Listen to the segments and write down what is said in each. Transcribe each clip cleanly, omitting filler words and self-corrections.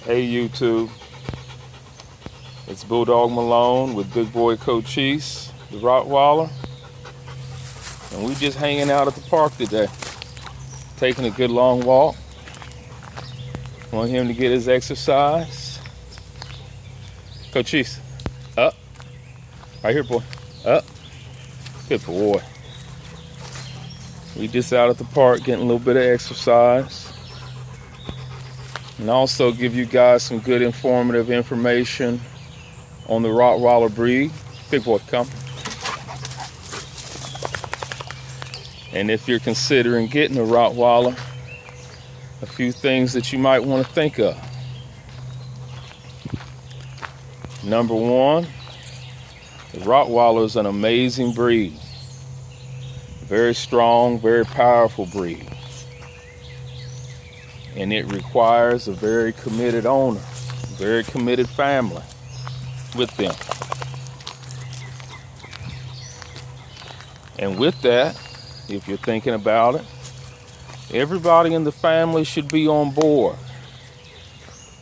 Hey YouTube, it's Bulldog Malone with Big Boy Cochise, the Rottweiler, and we just hanging out at the park today, taking a good long walk. Want him to get his exercise. Cochise, up, right here, boy, up, good boy. We just out at the park getting a little bit of exercise. And also give you guys some good informative information on the Rottweiler breed. Big boy, come. And if you're considering getting a Rottweiler, a few things that you might want to think of. Number one, the Rottweiler is an amazing breed. Very strong, very powerful breed. And it requires a very committed owner, very committed family with them. And with that, if you're thinking about it, everybody in the family should be on board.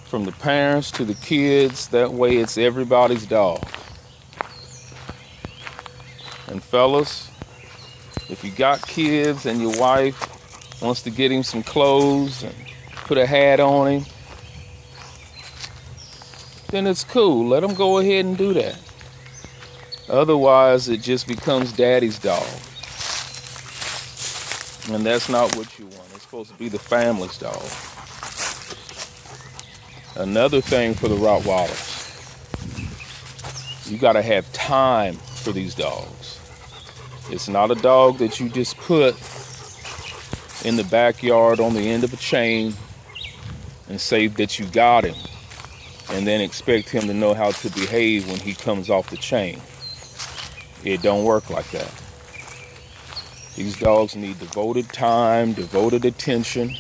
From the parents to the kids, that way it's everybody's dog. And fellas, if you got kids and your wife wants to get him some clothes and put a hat on him, then it's cool. Let him go ahead and do that. Otherwise, it just becomes daddy's dog. And that's not what you want. It's supposed to be the family's dog. Another thing for the Rottweilers, you gotta have time for these dogs. It's not a dog that you just put in the backyard on the end of a chain and say that you got him and then expect him to know how to behave when he comes off the chain. It don't work like that. These dogs need devoted time, devoted attention,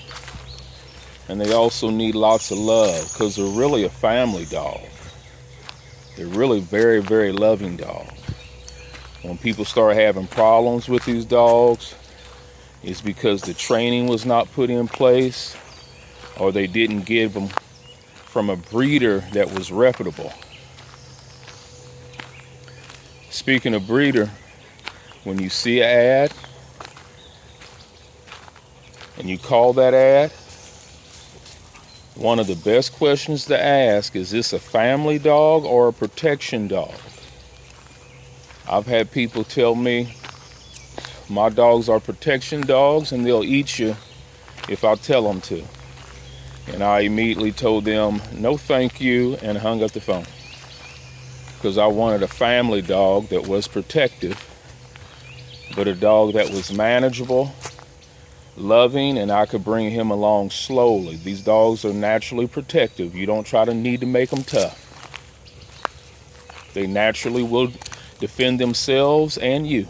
and they also need lots of love because they're really a family dog. They're really very, very loving dogs. When people start having problems with these dogs, it's because the training was not put in place or they didn't give them from a breeder that was reputable. Speaking of breeder, when you see an ad and you call that ad, one of the best questions to ask is this a family dog or a protection dog? I've had people tell me my dogs are protection dogs and they'll eat you if I tell them to. And I immediately told them no thank you and hung up the phone. Because I wanted a family dog that was protective, but a dog that was manageable, loving, and I could bring him along slowly. These dogs are naturally protective. You don't try to need to make them tough. They naturally will defend themselves and you.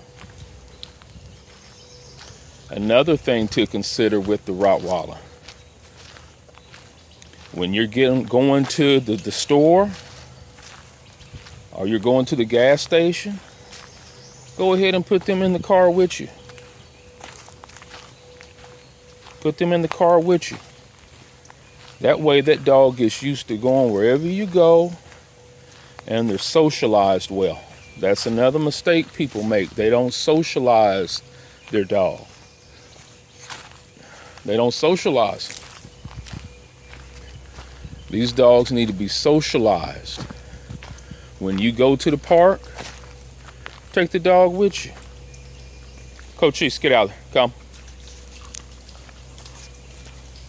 Another thing to consider with the Rottweiler, when you're going to the store or you're going to the gas station, go ahead and put them in the car with you. Put them in the car with you. That way that dog gets used to going wherever you go and they're socialized well. That's another mistake people make. They don't socialize their dog. They don't socialize. These dogs need to be socialized. When you go to the park, take the dog with you. Cochise, get out there. Come.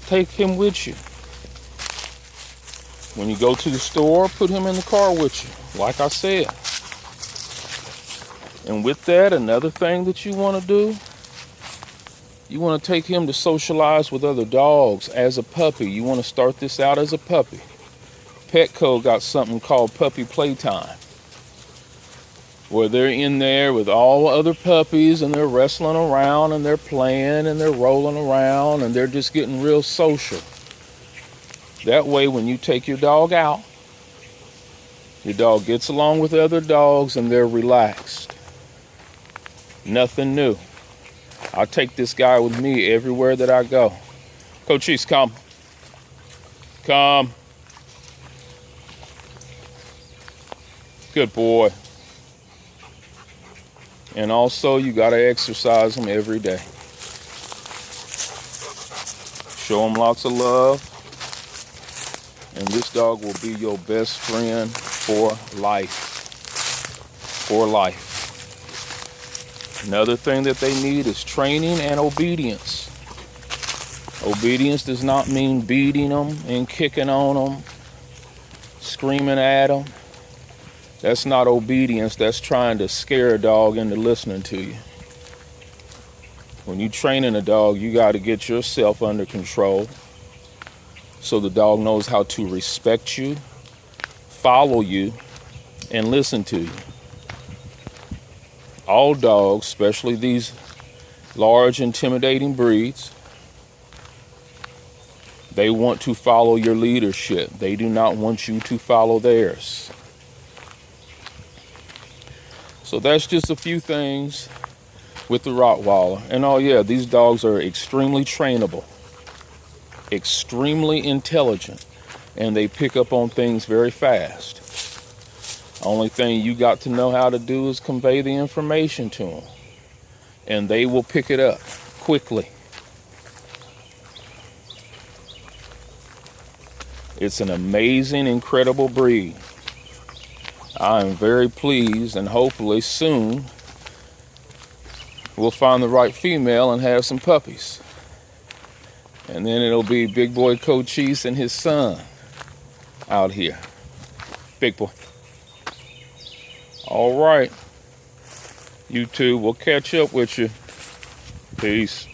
Take him with you. When you go to the store, put him in the car with you, like I said. And with that, another thing that you want to do, you want to take him to socialize with other dogs as a puppy. You want to start this out as a puppy. Petco got something called puppy playtime, where they're in there with all other puppies and they're wrestling around and they're playing and they're rolling around and they're just getting real social. That way, when you take your dog out, your dog gets along with other dogs and they're relaxed. Nothing new. I take this guy with me everywhere that I go. Cochise, come. Come. Good boy. And also, you got to exercise them every day. Show them lots of love. And this dog will be your best friend for life. For life. Another thing that they need is training and obedience. Obedience does not mean beating them and kicking on them, screaming at them. That's not obedience. That's trying to scare a dog into listening to you. When you're training a dog, you got to get yourself under control so the dog knows how to respect you, follow you, and listen to you. All dogs, especially these large, intimidating breeds, they want to follow your leadership. They do not want you to follow theirs. So that's just a few things with the Rottweiler. And oh yeah, these dogs are extremely trainable, extremely intelligent, and they pick up on things very fast. Only thing you got to know how to do is convey the information to them, and they will pick it up quickly. It's an amazing, incredible breed. I am very pleased, and hopefully soon we'll find the right female and have some puppies. And then it'll be Big Boy Cochise and his son out here. Big boy. All right. You two, we'll catch up with you. Peace.